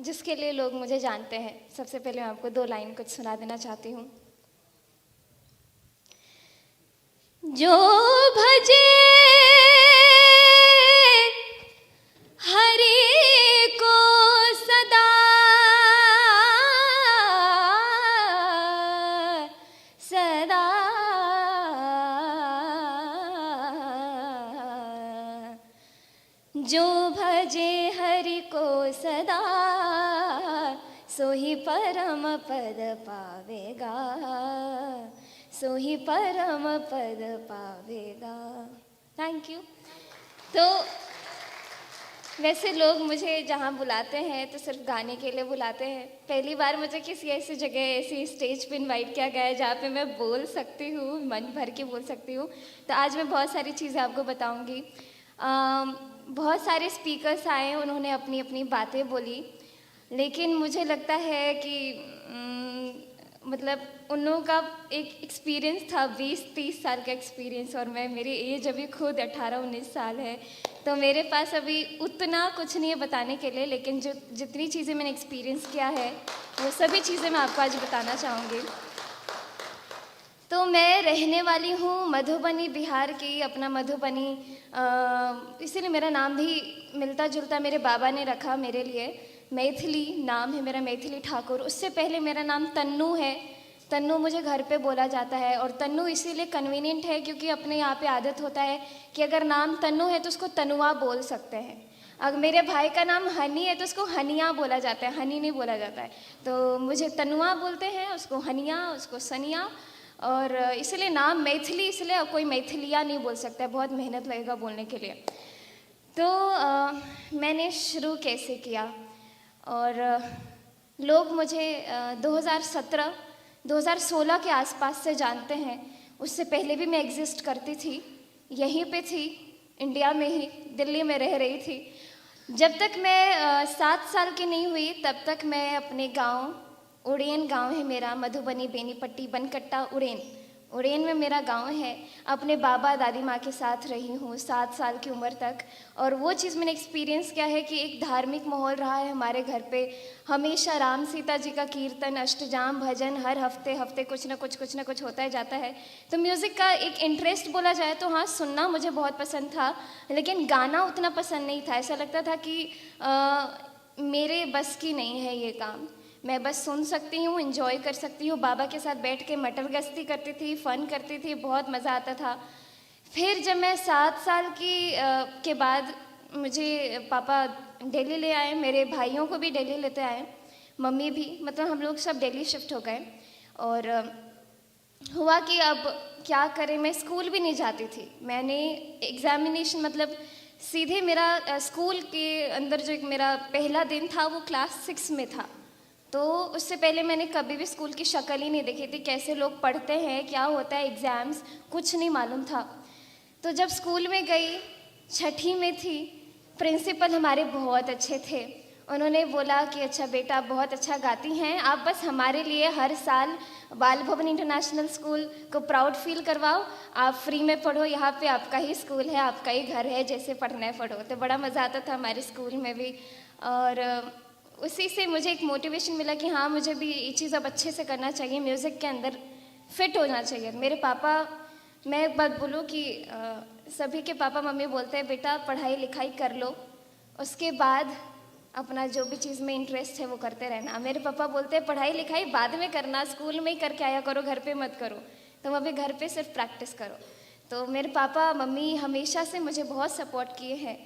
जिसके लिए लोग मुझे जानते हैं। सबसे पहले मैं आपको 2 लाइन कुछ सुना देना चाहती हूँ। जो भजे हरि को सदा सदा, जो भजे हरि को सदा सो ही परम पद पावेगा, सो ही परम पद पावेगा। Thank you. तो वैसे लोग मुझे जहाँ बुलाते हैं तो सिर्फ गाने के लिए बुलाते हैं। पहली बार मुझे किसी ऐसी जगह, ऐसी स्टेज पे इनवाइट किया गया है जहाँ पे मैं बोल सकती हूँ, मन भर के बोल सकती हूँ। तो आज मैं बहुत सारी चीज़ें आपको बताऊँगी। बहुत सारे स्पीकर्स आए, उन्होंने अपनी अपनी बातें बोली, लेकिन मुझे लगता है कि मतलब उन लोगों का एक एक्सपीरियंस था, 20-30 साल का एक्सपीरियंस, और मेरी एज अभी खुद 18-19 साल है। तो मेरे पास अभी उतना कुछ नहीं है बताने के लिए, लेकिन जो जितनी चीज़ें मैंने एक्सपीरियंस किया है वो सभी चीज़ें मैं आपको आज बताना चाहूँगी। तो मैं रहने वाली हूँ मधुबनी, बिहार की। अपना मधुबनी इसीलिए मेरा नाम भी मिलता जुलता मेरे बाबा ने रखा मेरे लिए। मैथिली नाम है मेरा, मैथिली ठाकुर। उससे पहले मेरा नाम तन्नू है। तन्नू मुझे घर पे बोला जाता है, और तन्नू इसीलिए कन्वीनियंट है क्योंकि अपने यहाँ पे आदत होता है कि अगर नाम तन्नू है तो उसको तनुआ बोल सकते हैं। अगर मेरे भाई का नाम हनी है तो उसको हनिया बोला जाता है, हनी नहीं बोला जाता है। तो मुझे तनुआ बोलते हैं, उसको हनिया, उसको सनिया। और इसलिए नाम मैथिली, इसलिए कोई मैथिलिया नहीं बोल सकता है, बहुत मेहनत लगेगा बोलने के लिए। तो मैंने शुरू कैसे किया, और लोग मुझे 2016 के आसपास से जानते हैं। उससे पहले भी मैं एग्जिस्ट करती थी, यहीं पे थी, इंडिया में ही, दिल्ली में रह रही थी। जब तक मैं 7 साल की नहीं हुई तब तक मैं अपने गांव, उड़ेन गांव है मेरा, मधुबनी, बेनीपट्टी, बनकट्टा, उड़ेन में मेरा गांव है। अपने बाबा दादी माँ के साथ रही हूँ 7 साल की उम्र तक। और वो चीज़ मैंने एक्सपीरियंस किया है कि एक धार्मिक माहौल रहा है हमारे घर पे। हमेशा राम सीता जी का कीर्तन, अष्टजाम, भजन हर हफ्ते कुछ ना कुछ होता ही जाता है। तो म्यूज़िक का एक इंटरेस्ट बोला जाए तो हाँ, सुनना मुझे बहुत पसंद था, लेकिन गाना उतना पसंद नहीं था। ऐसा लगता था कि मेरे बस की नहीं है ये काम, मैं बस सुन सकती हूँ, एंजॉय कर सकती हूँ। बाबा के साथ बैठ के मटर गश्ती करती थी, फ़न करती थी, बहुत मज़ा आता था। फिर जब मैं 7 साल के बाद मुझे पापा दिल्ली ले आए, मेरे भाइयों को भी दिल्ली लेते आए, मम्मी भी, मतलब हम लोग सब दिल्ली शिफ्ट हो गए। और हुआ कि अब क्या करें, मैं स्कूल भी नहीं जाती थी। मैंने एग्ज़ामिनेशन, मतलब सीधे मेरा स्कूल के अंदर जो एक मेरा पहला दिन था वो क्लास 6 में था। तो उससे पहले मैंने कभी भी स्कूल की शक्ल ही नहीं देखी थी, कैसे लोग पढ़ते हैं, क्या होता है एग्ज़ाम्स, कुछ नहीं मालूम था। तो जब स्कूल में गई, छठी में थी, प्रिंसिपल हमारे बहुत अच्छे थे। उन्होंने बोला कि अच्छा बेटा, आप बहुत अच्छा गाती हैं, आप बस हमारे लिए हर साल बाल भवन इंटरनेशनल स्कूल को प्राउड फील करवाओ, आप फ्री में पढ़ो, यहाँ पे आपका ही स्कूल है, आपका ही घर है, जैसे पढ़ना है पढ़ो। तो बड़ा मज़ा आता था हमारे स्कूल में भी। और उसी से मुझे एक मोटिवेशन मिला कि हाँ, मुझे भी ये चीज़ अब अच्छे से करना चाहिए, म्यूज़िक के अंदर फिट होना चाहिए। मेरे पापा, मैं एक बात बोलूँ कि सभी के पापा मम्मी बोलते हैं बेटा पढ़ाई लिखाई कर लो, उसके बाद अपना जो भी चीज़ में इंटरेस्ट है वो करते रहना। मेरे पापा बोलते हैं पढ़ाई लिखाई बाद में करना, स्कूल में ही करके आया करो, घर पे मत करो, तुम अभी घर पे सिर्फ प्रैक्टिस करो। तो मेरे पापा मम्मी हमेशा से मुझे बहुत सपोर्ट किए हैं,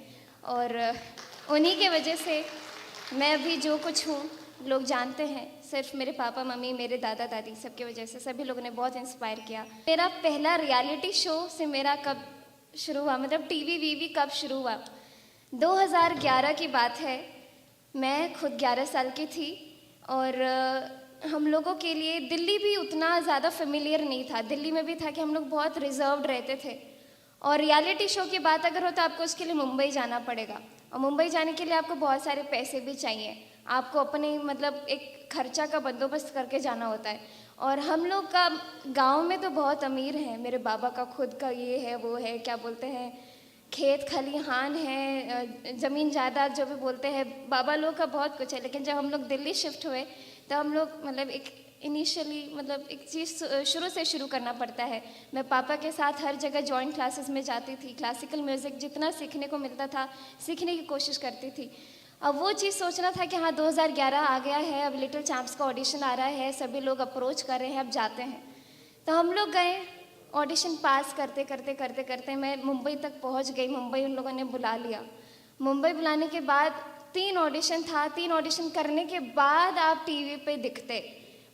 और उन्हीं के वजह से मैं अभी जो कुछ हूँ लोग जानते हैं, सिर्फ मेरे पापा मम्मी, मेरे दादा दादी, सबकी वजह से। सभी लोगों ने बहुत इंस्पायर किया। मेरा पहला रियलिटी शो से मेरा कब शुरू हुआ, मतलब टीवी वीवी कब शुरू हुआ, 2011 की बात है। मैं खुद 11 साल की थी, और हम लोगों के लिए दिल्ली भी उतना ज़्यादा फेमिलियर नहीं था। दिल्ली में भी था कि हम लोग बहुत रिजर्व्ड रहते थे, और रियलिटी शो की बात अगर हो तो आपको उसके लिए मुंबई जाना पड़ेगा, और मुंबई जाने के लिए आपको बहुत सारे पैसे भी चाहिए, आपको अपने मतलब एक खर्चा का बंदोबस्त करके जाना होता है। और हम लोग का गांव में तो बहुत अमीर हैं, मेरे बाबा का खुद का ये है वो है, क्या बोलते हैं, खेत खलिहान है, ज़मीन जायदाद जो भी बोलते हैं, बाबा लोग का बहुत कुछ है। लेकिन जब हम लोग दिल्ली शिफ्ट हुए तो हम लोग मतलब एक इनिशियली मतलब एक चीज़ शुरू से शुरू करना पड़ता है। मैं पापा के साथ हर जगह जॉइंट क्लासेस में जाती थी, क्लासिकल म्यूज़िक जितना सीखने को मिलता था सीखने की कोशिश करती थी। अब वो चीज़ सोचना था कि हाँ 2011 आ गया है, अब लिटिल चैम्प्स का ऑडिशन आ रहा है, सभी लोग अप्रोच कर रहे हैं, अब जाते हैं। तो हम लोग गए, ऑडिशन पास करते करते करते करते मैं मुंबई तक पहुंच गई। मुंबई उन लोगों ने बुला लिया। मुंबई बुलाने के बाद 3 ऑडिशन था। 3 ऑडिशन करने के बाद आप टीवी पे दिखते,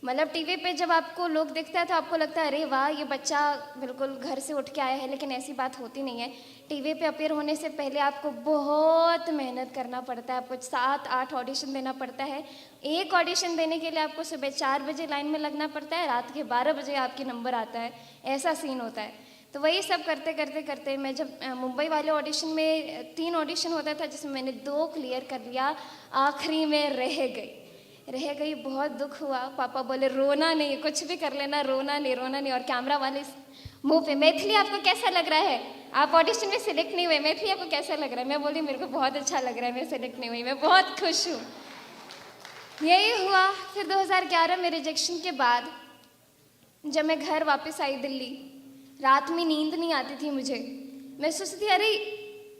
मतलब टीवी पे जब आपको लोग दिखते हैं तो आपको लगता है अरे वाह ये बच्चा बिल्कुल घर से उठ के आया है। लेकिन ऐसी बात होती नहीं है। टीवी पे अपीयर होने से पहले आपको बहुत मेहनत करना पड़ता है। आपको 7-8 ऑडिशन देना पड़ता है। एक ऑडिशन देने के लिए आपको सुबह 4 बजे लाइन में लगना पड़ता है, रात के 12 बजे आपके नंबर आता है। ऐसा सीन होता है। तो वही सब करते करते करते मैं जब मुंबई वाले ऑडिशन में 3 ऑडिशन होता था जिसमें मैंने 2 क्लियर कर लिया, आखिरी में रह गई। बहुत दुख हुआ। पापा बोले रोना नहीं, कुछ भी कर लेना, रोना नहीं। और कैमरा वाले मुंह पे, मैथिली आपको कैसा लग रहा है, आप ऑडिशन में सिलेक्ट नहीं हुए, मैथिली आपको कैसा लग रहा है? मैं बोली मेरे को बहुत अच्छा लग रहा है, मैं सिलेक्ट नहीं हुई, मैं बहुत खुश हूँ। यही हुआ। फिर 2011 में रिजेक्शन के बाद जब मैं घर वापस आई दिल्ली, रात में नींद नहीं आती थी मुझे। मैं सोचती थी अरे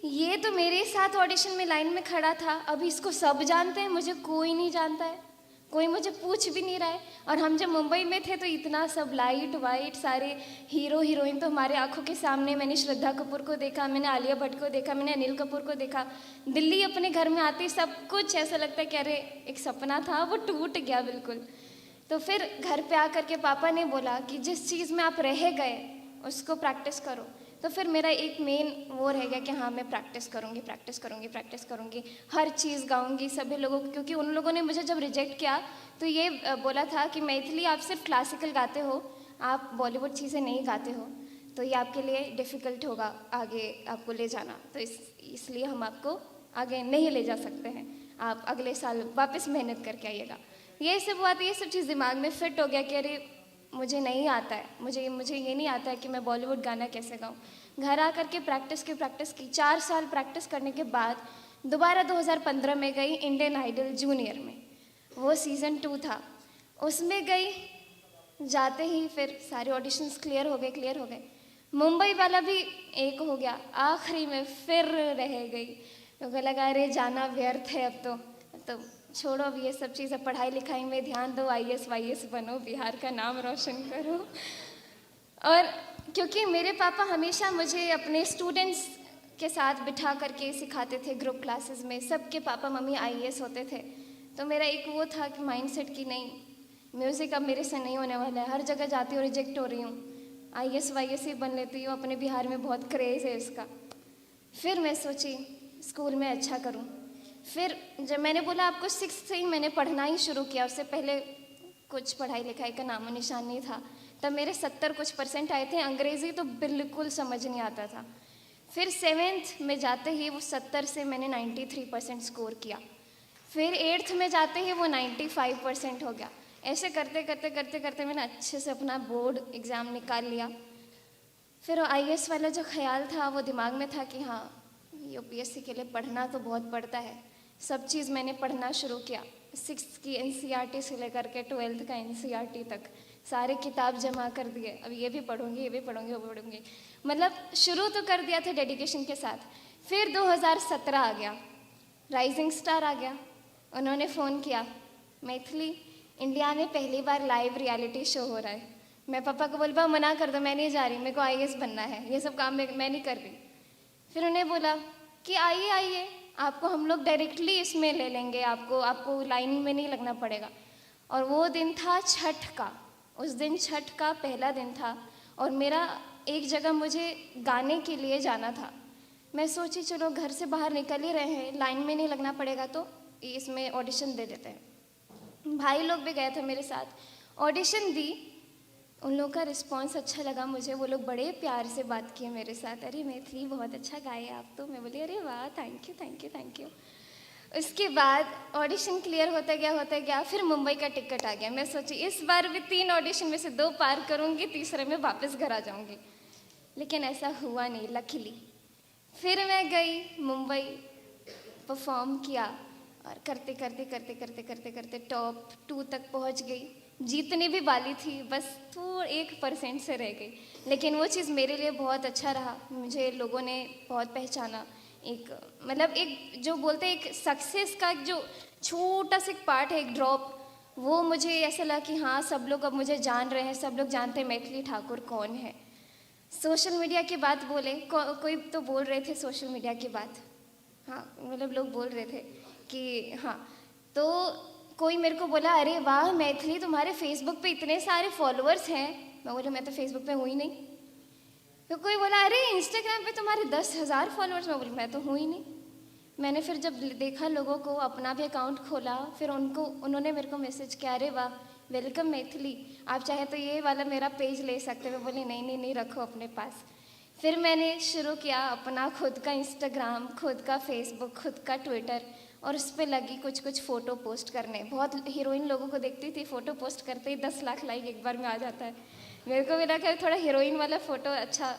ये तो मेरे साथ ऑडिशन में लाइन में खड़ा था, अभी इसको सब जानते हैं, मुझे कोई नहीं जानता है, कोई मुझे पूछ भी नहीं रहा है। और हम जब मुंबई में थे तो इतना सब लाइट वाइट, सारे हीरो हीरोइन तो हमारे आंखों के सामने। मैंने श्रद्धा कपूर को देखा, मैंने आलिया भट्ट को देखा, मैंने अनिल कपूर को देखा। दिल्ली अपने घर में आती सब कुछ ऐसा लगता है कि अरे एक सपना था वो टूट गया बिल्कुल। तो फिर घर पे आकर के पापा ने बोला कि जिस चीज़ में आप रह गए उसको प्रैक्टिस करो। तो फिर मेरा एक मेन वो रह गया कि हाँ मैं प्रैक्टिस करूँगी, हर चीज़ गाऊँगी सभी लोगों को। क्योंकि उन लोगों ने मुझे जब रिजेक्ट किया तो ये बोला था कि मैथिली आप सिर्फ क्लासिकल गाते हो, आप बॉलीवुड चीज़ें नहीं गाते हो, तो ये आपके लिए डिफ़िकल्ट होगा आगे आपको ले जाना। तो इसलिए हम आपको आगे नहीं ले जा सकते हैं, आप अगले साल वापस मेहनत करके आइएगा। ये सब बात, ये सब चीज़ दिमाग में फिट हो गया कि अरे मुझे नहीं आता है, मुझे ये नहीं आता है कि मैं बॉलीवुड गाना कैसे गाऊँ। घर आकर के प्रैक्टिस की 4 साल प्रैक्टिस करने के बाद दोबारा 2015 में गई इंडियन आइडल जूनियर में। वो सीज़न 2 था, उसमें गई। जाते ही फिर सारे ऑडिशंस क्लियर हो गए। मुंबई वाला भी एक हो गया, आखिरी में फिर रह गई। तो लगा अरे जाना व्यर्थ है अब तो छोड़ो अब ये सब चीज़ें, पढ़ाई लिखाई में ध्यान दो, IAS वाईएस बनो, बिहार का नाम रोशन करो। और क्योंकि मेरे पापा हमेशा मुझे अपने स्टूडेंट्स के साथ बिठा करके सिखाते थे ग्रुप क्लासेस में, सबके पापा मम्मी IAS होते थे। तो मेरा एक वो था कि माइंडसेट कि नहीं म्यूज़िक अब मेरे से नहीं होने वाला है, हर जगह जाती हूँ रिजेक्ट हो रही हूँ, IAS वाईएस ही बन लेती हूँ, अपने बिहार में बहुत क्रेज़ है इसका। फिर मैं सोची स्कूल में अच्छा करूँ। फिर जब मैंने बोला आपको 6th से ही मैंने पढ़ना ही शुरू किया, उससे पहले कुछ पढ़ाई लिखाई का नामो निशान नहीं था। तब मेरे 70 कुछ % आए थे, अंग्रेज़ी तो बिल्कुल समझ नहीं आता था। फिर 7th में जाते ही वो 70 से मैंने 93% स्कोर किया। फिर 8th में जाते ही वो 95% हो गया। ऐसे करते करते मैंने अच्छे से अपना बोर्ड एग्ज़ाम निकाल लिया। फिर IAS वाला जो ख्याल था वो दिमाग में था कि हाँ UPSC के लिए पढ़ना तो बहुत पड़ता है। सब चीज़ मैंने पढ़ना शुरू किया, 6th की NCERT से लेकर के 12th का NCERT तक सारे किताब जमा कर दिए। अब ये भी पढ़ूंगी। मतलब शुरू तो कर दिया था डेडिकेशन के साथ। फिर 2017 आ गया, राइजिंग स्टार आ गया। उन्होंने फ़ोन किया, मैथिली इंडिया में पहली बार लाइव रियलिटी शो हो रहा है। मैं पापा को बोला मना कर दो, मैं नहीं जा रही, मेरे को IAS बनना है, ये सब काम मैं नहीं कर रही। फिर उन्हें बोला कि आइए आपको हम लोग डायरेक्टली इसमें ले लेंगे, आपको लाइन में नहीं लगना पड़ेगा। और वो दिन था छठ का, उस दिन छठ का पहला दिन था और मेरा एक जगह मुझे गाने के लिए जाना था। मैं सोची चलो घर से बाहर निकल ही रहे हैं, लाइन में नहीं लगना पड़ेगा तो इसमें ऑडिशन दे देते हैं। भाई लोग भी गए थे मेरे साथ, ऑडिशन दी। उन लोगों का रिस्पांस अच्छा लगा मुझे, वो लोग बड़े प्यार से बात किए मेरे साथ, अरे मैथिली बहुत अच्छा गाए आप तो। मैं बोली अरे वाह थैंक यू। उसके बाद ऑडिशन क्लियर होता गया। फिर मुंबई का टिकट आ गया। मैं सोची इस बार भी 3 ऑडिशन में से 2 पार करूँगी, तीसरे में वापस घर आ जाऊँगी। लेकिन ऐसा हुआ नहीं लकीली। फिर मैं गई मुंबई, परफॉर्म किया और करते करते करते करते करते करते टॉप 2 तक पहुंच गई। जीतने भी वाली थी, बस थोड़ा 1% से रह गई, लेकिन वो चीज़ मेरे लिए बहुत अच्छा रहा। मुझे लोगों ने बहुत पहचाना। एक मतलब एक जो बोलते हैं एक सक्सेस का एक जो छोटा सा एक पार्ट है, एक ड्रॉप, वो मुझे ऐसा लगा कि हाँ सब लोग अब मुझे जान रहे हैं, सब लोग जानते हैं मैथिली ठाकुर कौन है। सोशल मीडिया की बात बोले, कोई तो बोल रहे थे सोशल मीडिया की बात, हाँ मतलब लोग बोल रहे थे कि हाँ, तो कोई मेरे को बोला अरे वाह मैथिली तुम्हारे फेसबुक पे इतने सारे फॉलोअर्स हैं। मैं बोला मैं तो फेसबुक पे हूँ ही नहीं। तो कोई बोला अरे इंस्टाग्राम पे तुम्हारे 10,000 फॉलोअर्स। मैं बोली मैं तो हूँ ही नहीं। मैंने फिर जब देखा लोगों को, अपना भी अकाउंट खोला, फिर उन्होंने मेरे को मैसेज किया अरे वाह वेलकम मैथिली, आप चाहे तो ये वाला मेरा पेज ले सकते हो। मैं बोली नहीं नहीं नहीं, रखो अपने पास। फिर मैंने शुरू किया अपना खुद का इंस्टाग्राम, खुद का फेसबुक, खुद का ट्विटर, और उस पर लगी कुछ कुछ फ़ोटो पोस्ट करने। बहुत हीरोइन लोगों को देखती थी, फ़ोटो पोस्ट करते ही 10 लाख लाइक एक बार में आ जाता है। मेरे को भी लगा थोड़ा हीरोइन वाला फ़ोटो अच्छा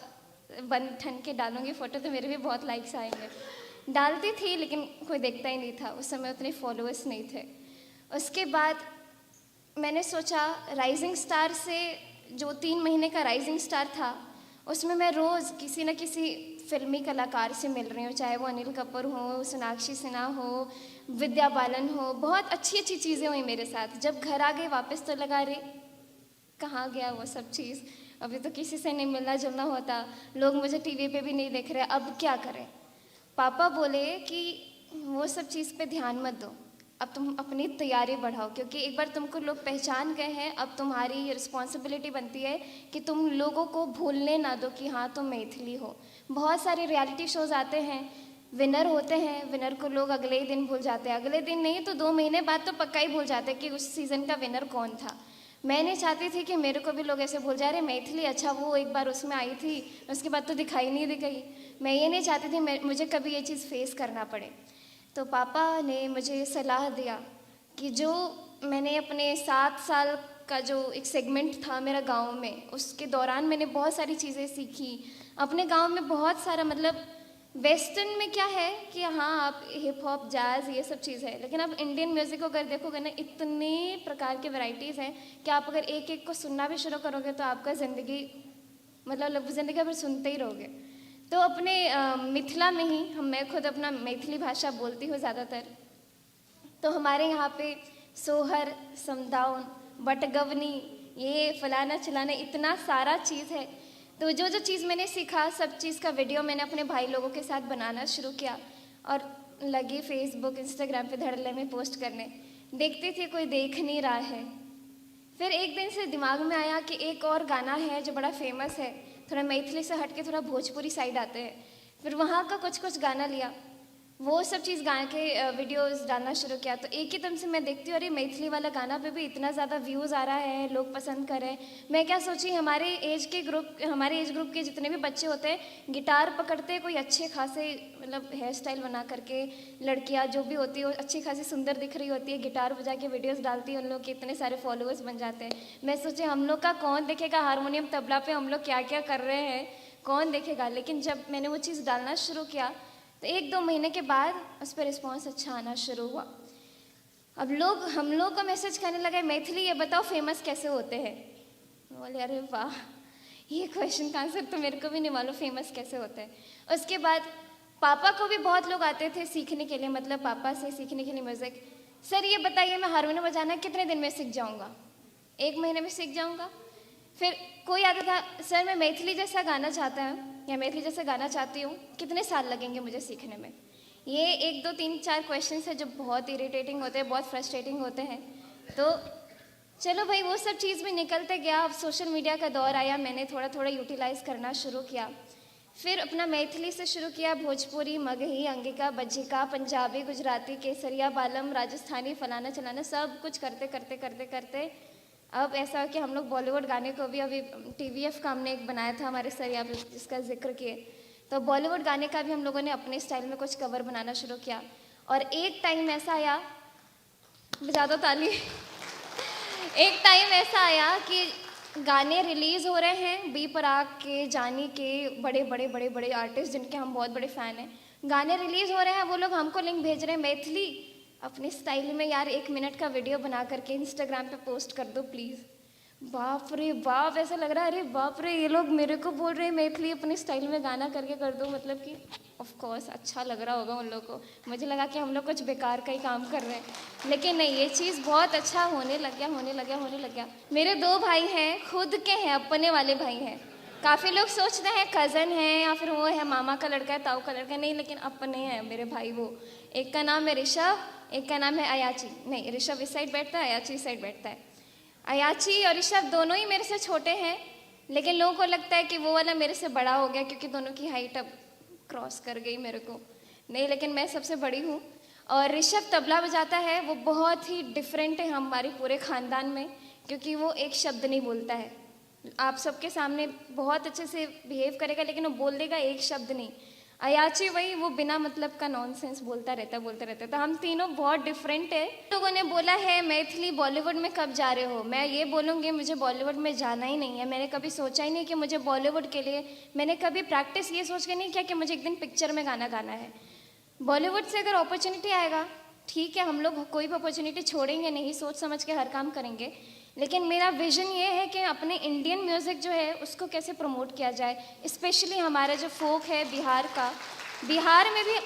बन ठन के डालूंगी फ़ोटो तो मेरे भी बहुत लाइक्स आएंगे। डालती थी लेकिन कोई देखता ही नहीं था, उस समय उतने फॉलोअर्स नहीं थे। उसके बाद मैंने सोचा राइजिंग स्टार से, जो 3 महीने का राइजिंग स्टार था, उसमें मैं रोज़ किसी न किसी फिल्मी कलाकार से मिल रही हूँ, चाहे वो अनिल कपूर हो, सोनाक्षी सिन्हा हो, विद्या बालन हो। बहुत अच्छी अच्छी चीज़ें हुई मेरे साथ। जब घर आ गई वापस तो लगा रे कहाँ गया वो सब चीज़, अभी तो किसी से नहीं मिलना जुलना होता, लोग मुझे टीवी पे भी नहीं देख रहे, अब क्या करें। पापा बोले कि वो सब चीज़ पे ध्यान मत दो, अब तुम अपनी तैयारी बढ़ाओ, क्योंकि एक बार तुमको लोग पहचान गए हैं, अब तुम्हारी रिस्पॉन्सिबिलिटी बनती है कि तुम लोगों को भूलने ना दो कि हाँ तुम मैथिली हो। बहुत सारे रियलिटी शोज़ आते हैं, विनर होते हैं, विनर को लोग अगले ही दिन भूल जाते हैं, अगले दिन नहीं तो 2 महीने बाद तो पक्का ही भूल जाते हैं कि उस सीज़न का विनर कौन था। मैं नहीं चाहती थी कि मेरे को भी लोग ऐसे भूल जा रहे मैथिली, अच्छा वो एक बार उसमें आई थी उसके बाद तो दिखाई नहीं दी गई। मैं ये नहीं चाहती थी मुझे कभी ये चीज़ फेस करना पड़े। तो पापा ने मुझे सलाह दिया कि जो मैंने अपने 7 साल का जो एक सेगमेंट था मेरा गांव में, उसके दौरान मैंने बहुत सारी चीज़ें सीखी। अपने गांव में बहुत सारा मतलब वेस्टर्न में क्या है कि हाँ आप हिप हॉप जैज़ ये सब चीज़ है, लेकिन आप इंडियन म्यूज़िक को अगर देखोगे ना, इतने प्रकार के वैरायटीज़ हैं कि आप अगर एक एक को सुनना भी शुरू करोगे तो आपका ज़िंदगी मतलब ज़िंदगी भर सुनते ही रहोगे। तो अपने मिथिला में ही मैं खुद अपना मैथिली भाषा बोलती हूँ ज़्यादातर। तो हमारे यहाँ पे सोहर, समदाउन, बटगवनी, ये फलाना चिलाना इतना सारा चीज़ है। तो जो जो चीज़ मैंने सीखा सब चीज़ का वीडियो मैंने अपने भाई लोगों के साथ बनाना शुरू किया और लगी फेसबुक इंस्टाग्राम पे धड़ल्ले में पोस्ट करने। देखती थी कोई देख नहीं रहा है। फिर एक दिन से दिमाग में आया कि एक और गाना है जो बड़ा फेमस है, थोड़ा मैथिली से हट के थोड़ा भोजपुरी साइड आते हैं। फिर वहाँ का कुछ कुछ गाना लिया, वो सब चीज़ गा के वीडियोस डालना शुरू किया। तो एक ही दम से मैं देखती हूँ अरे मैथिली वाला गाना पे भी इतना ज़्यादा व्यूज़ आ रहा है, लोग पसंद कर रहे हैं। मैं क्या सोची हमारे एज ग्रुप के जितने भी बच्चे होते हैं गिटार पकड़ते हैं, कोई अच्छे खासे मतलब हेयर स्टाइल बना करके, लड़कियाँ जो भी होती है अच्छी खासी सुंदर दिख रही होती है, गिटार बजा के वीडियोज़ डालती है, उन लोग के इतने सारे फॉलोअर्स बन जाते हैं। मैं सोची हम लोग का कौन देखेगा, हारमोनियम तबला पे हम लोग क्या क्या कर रहे हैं कौन देखेगा। लेकिन जब मैंने वो चीज़ डालना शुरू किया तो 1-2 महीने के बाद उस पर रिस्पॉन्स अच्छा आना शुरू हुआ। अब हम लोग को मैसेज करने लगे मैथिली ये बताओ फेमस कैसे होते हैं। बोले अरे वाह, ये क्वेश्चन का आंसर तो मेरे को भी नहीं मालूम फेमस कैसे होते हैं। उसके बाद पापा को भी बहुत लोग आते थे सीखने के लिए, मतलब पापा से सीखने के लिए म्यूज़िक। सर ये बताइए मैं हारमोनियम बजाना कितने दिन में सीख जाऊँगा? 1 महीने में सीख जाऊँगा। फिर कोई आता था सर मैं मैथिली जैसा गाना चाहता हूँ या मैथिली जैसा गाना चाहती हूँ, कितने साल लगेंगे मुझे सीखने में? ये 1 2 3 4 क्वेश्चन है जो बहुत इरिटेटिंग होते हैं, बहुत फ्रस्ट्रेटिंग होते हैं। तो चलो भाई वो सब चीज़ भी निकलते गया। अब सोशल मीडिया का दौर आया, मैंने थोड़ा थोड़ा यूटिलाइज़ करना शुरू किया। फिर अपना मैथिली से शुरू किया, भोजपुरी, मगही, अंगिका, बज्जिका, पंजाबी, गुजराती, केसरिया, बालम, राजस्थानी, फलाना चलाना सब कुछ करते करते करते करते अब ऐसा कि हम लोग बॉलीवुड गाने को भी अभी TVF का हमने एक बनाया था हमारे सर, आप जिसका जिक्र किए, तो बॉलीवुड गाने का भी हम लोगों ने अपने स्टाइल में कुछ कवर बनाना शुरू किया। और एक टाइम ऐसा आया, बजा दो ताली एक टाइम ऐसा आया कि गाने रिलीज़ हो रहे हैं, बी प्राक के, जानी के, बड़े बड़े बड़े बड़े आर्टिस्ट जिनके हम बहुत बड़े फ़ैन हैं। गाने रिलीज़ हो रहे हैं, वो लोग हमको लिंक भेज रहे हैं मैथिली अपने स्टाइल में। यार 1 मिनट का वीडियो बना करके इंस्टाग्राम पे पोस्ट कर दो प्लीज़। बाप रे बाप, ऐसा लग रहा है अरे बाप रे, ये लोग मेरे को बोल रहे हैं मैथिली अपने स्टाइल में गाना करके कर दो। मतलब कि ऑफ कोर्स अच्छा लग रहा होगा उन लोग को। मुझे लगा कि हम लोग कुछ बेकार का ही काम कर रहे हैं, लेकिन नहीं, ये चीज़ बहुत अच्छा होने लग गया। मेरे 2 भाई हैं, खुद के हैं, अपने वाले भाई हैं। काफ़ी लोग सोचते हैं कज़न है या फिर वो है मामा का लड़का है, ताऊ का लड़का, नहीं, लेकिन अपने हैं मेरे भाई वो। एक का नाम है ऋषभ, एक का नाम है अयाची। नहीं, ऋषभ इस साइड बैठता है, अयाची इस साइड बैठता है। अयाची और ऋषभ दोनों ही मेरे से छोटे हैं, लेकिन लोगों को लगता है कि वो वाला मेरे से बड़ा हो गया क्योंकि दोनों की हाइट अब क्रॉस कर गई मेरे को। नहीं, लेकिन मैं सबसे बड़ी हूँ। और ऋषभ तबला बजाता है, वो बहुत ही डिफरेंट है हमारे पूरे ख़ानदान में, क्योंकि वो एक शब्द नहीं बोलता है। आप सबके सामने बहुत अच्छे से बिहेव करेगा, लेकिन वो बोल देगा एक शब्द नहीं। अयाची वही, वो बिना मतलब का नॉनसेंस बोलता रहता। तो हम तीनों बहुत डिफरेंट है। लोगों ने बोला है मैथिली बॉलीवुड में कब जा रहे हो, मैं ये बोलूँगी मुझे बॉलीवुड में जाना ही नहीं है। मैंने कभी सोचा ही नहीं कि मुझे बॉलीवुड के लिए, मैंने कभी प्रैक्टिस ये सोच के नहीं किया कि मुझे एक दिन पिक्चर में गाना गाना है। बॉलीवुड से अगर अपॉर्चुनिटी आएगा ठीक है, हम लोग कोई भी अपॉर्चुनिटी छोड़ेंगे नहीं, सोच समझ के हर काम करेंगे। लेकिन मेरा विज़न ये है कि अपने इंडियन म्यूज़िक जो है उसको कैसे प्रमोट किया जाए, स्पेशली हमारा जो फोक है बिहार का, बिहार में भी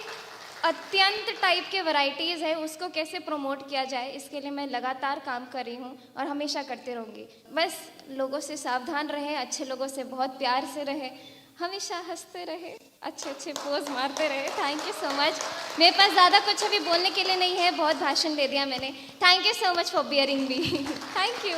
अत्यंत टाइप के वैरायटीज़ है, उसको कैसे प्रमोट किया जाए, इसके लिए मैं लगातार काम कर रही हूँ और हमेशा करती रहूँगी। बस लोगों से सावधान रहे, अच्छे लोगों से बहुत प्यार से रहे, हमेशा हंसते रहे, अच्छे अच्छे पोज मारते रहे। Thank you so much. मेरे पास ज़्यादा कुछ अभी बोलने के लिए नहीं है, बहुत भाषण दे दिया मैंने। Thank you so much for bearing me. Thank you.